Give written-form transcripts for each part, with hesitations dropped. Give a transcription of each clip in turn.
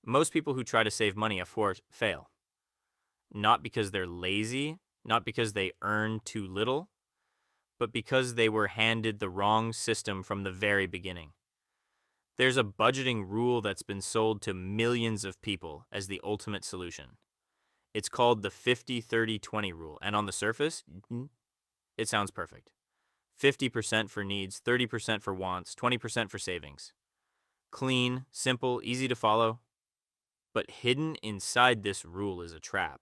Most people who try to save money fail, not because they're lazy, not because they earn too little, but because they were handed the wrong system from the very beginning. There's a budgeting rule that's been sold to millions of people as the ultimate solution. It's called the 50-30-20 rule, and on the surface, it sounds perfect. 50% for needs, 30% for wants, 20% for savings. Clean, simple, easy to follow. But hidden inside this rule is a trap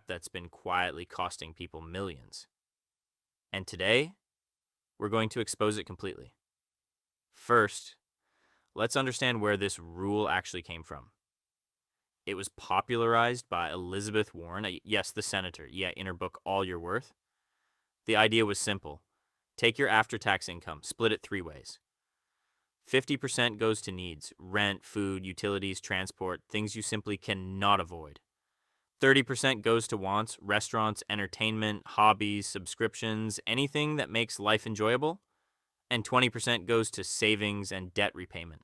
that's been quietly costing people millions. And today, we're going to expose it completely. First, let's understand where this rule actually came from. It was popularized by Elizabeth Warren, yes, the senator, in her book All Your Worth. The idea was simple. Take your after-tax income, split it 3 ways. 50% goes to needs, rent, food, utilities, transport, things you simply cannot avoid. 30% goes to wants, restaurants, entertainment, hobbies, subscriptions, anything that makes life enjoyable. And 20% goes to savings and debt repayment.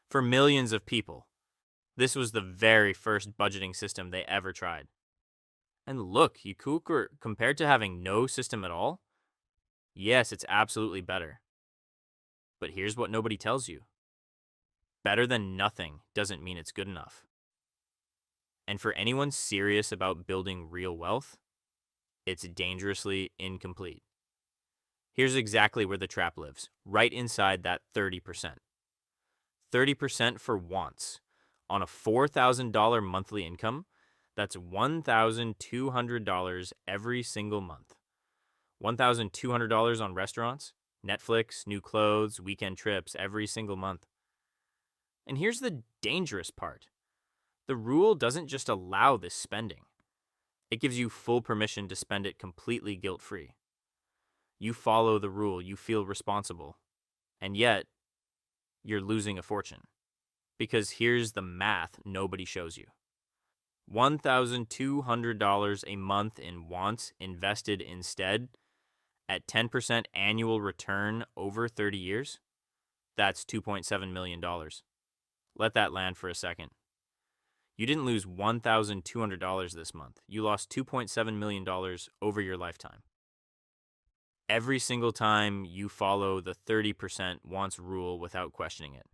For millions of people, this was the very first budgeting system they ever tried. And look, compared to having no system at all, yes, it's absolutely better. But here's what nobody tells you. Better than nothing doesn't mean it's good enough. And for anyone serious about building real wealth, it's dangerously incomplete. Here's exactly where the trap lives, right inside that 30%. 30% for wants. On a $4,000 monthly income, that's $1,200 every single month. $1,200 on restaurants, Netflix, new clothes, weekend trips every single month. And here's the dangerous part. The rule doesn't just allow this spending. It gives you full permission to spend it completely guilt-free. You follow the rule, you feel responsible. And yet, you're losing a fortune. Because here's the math nobody shows you. $1,200 a month in wants invested instead at 10% annual return over 30 years, that's $2.7 million. Let that land for a second. You didn't lose $1,200 this month. You lost $2.7 million over your lifetime. Every single time you follow the 30% wants rule without questioning it.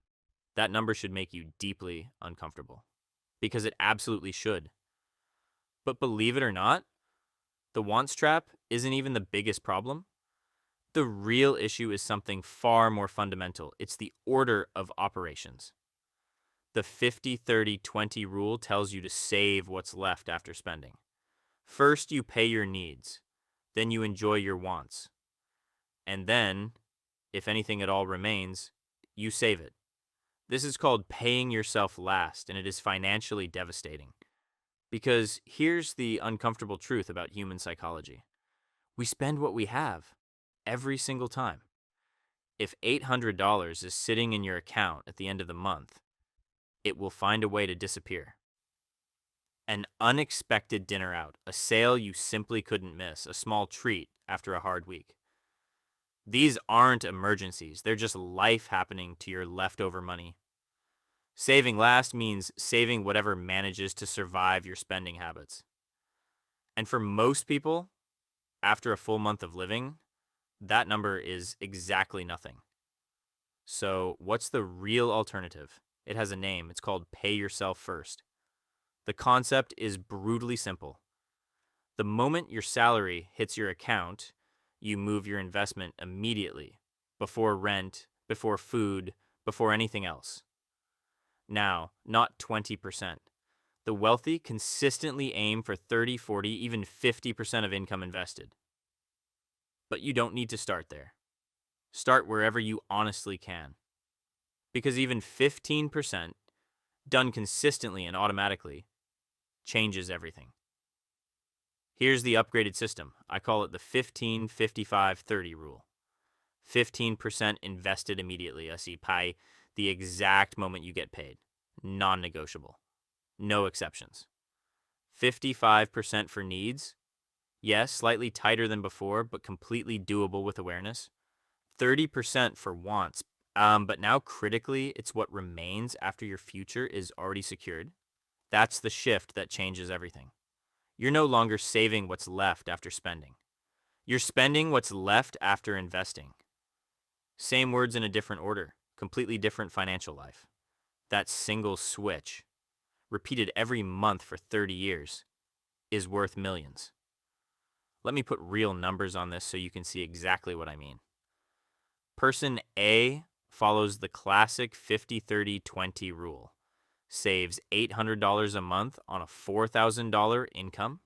That number should make you deeply uncomfortable. Because it absolutely should. But believe it or not, the wants trap isn't even the biggest problem. The real issue is something far more fundamental. It's the order of operations. The 50-30-20 rule tells you to save what's left after spending. First, you pay your needs. Then you enjoy your wants. And then, if anything at all remains, you save it. This is called paying yourself last, and it is financially devastating. Because here's the uncomfortable truth about human psychology. We spend what we have, every single time. If $800 is sitting in your account at the end of the month, it will find a way to disappear. An unexpected dinner out, a sale you simply couldn't miss, a small treat after a hard week. These aren't emergencies, they're just life happening to your leftover money. Saving last means saving whatever manages to survive your spending habits. And for most people, after a full month of living, that number is exactly nothing. So, what's the real alternative? It has a name. It's called pay yourself first. The concept is brutally simple. The moment your salary hits your account, you move your investment immediately, before rent, before food, before anything else. Now, not 20%. The wealthy consistently aim for 30, 40, even 50% of income invested. But you don't need to start there. Start wherever you honestly can. Because even 15%, done consistently and automatically, changes everything. Here's the upgraded system. I call it the 15-55-30 rule. 15% invested immediately, pay the exact moment you get paid. Non-negotiable. No exceptions. 55% for needs. Yes, slightly tighter than before, but completely doable with awareness. 30% for wants, But now critically, it's what remains after your future is already secured. That's the shift that changes everything. You're no longer saving what's left after spending. You're spending what's left after investing. Same words in a different order, completely different financial life. That single switch, repeated every month for 30 years, is worth millions. Let me put real numbers on this so you can see exactly what I mean. Person A follows the classic 50-30-20 rule, saves $800 a month on a $4,000 income.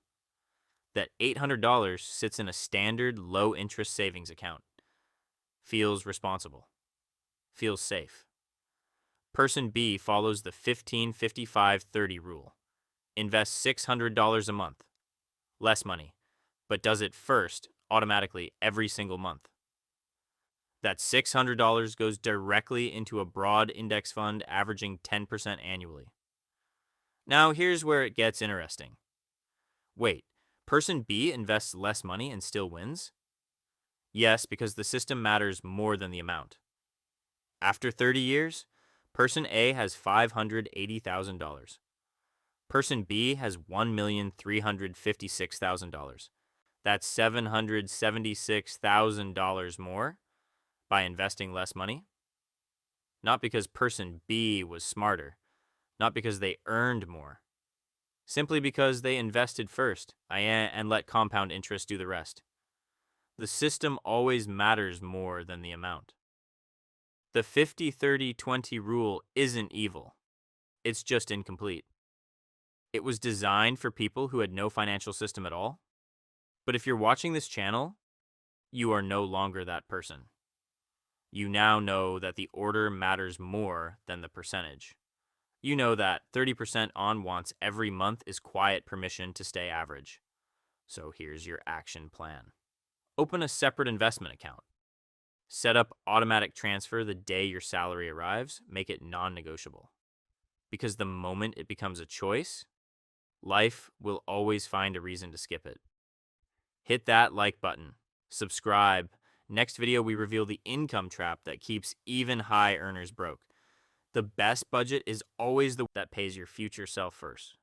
That $800 sits in a standard low-interest savings account. Feels responsible. Feels safe. Person B follows the 15-55-30 rule. Invests $600 a month. Less money, but does it first, automatically, every single month. That $600 goes directly into a broad index fund averaging 10% annually. Now here's where it gets interesting. Wait, person B invests less money and still wins? Yes, because the system matters more than the amount. After 30 years, person A has $580,000. Person B has $1,356,000. That's $776,000 more by investing less money. Not because person B was smarter, not because they earned more, simply because they invested first and let compound interest do the rest. The system always matters more than the amount. The 50-30-20 rule isn't evil. It's just incomplete. It was designed for people who had no financial system at all. But if you're watching this channel, you are no longer that person. You now know that the order matters more than the percentage. You know that 30% on once every month is quiet permission to stay average. So here's your action plan. Open a separate investment account. Set up automatic transfer the day your salary arrives. Make it non-negotiable. Because the moment it becomes a choice, life will always find a reason to skip it. Hit that like button. Subscribe. Next video, we reveal the income trap that keeps even high earners broke. The best budget is always the that pays your future self first.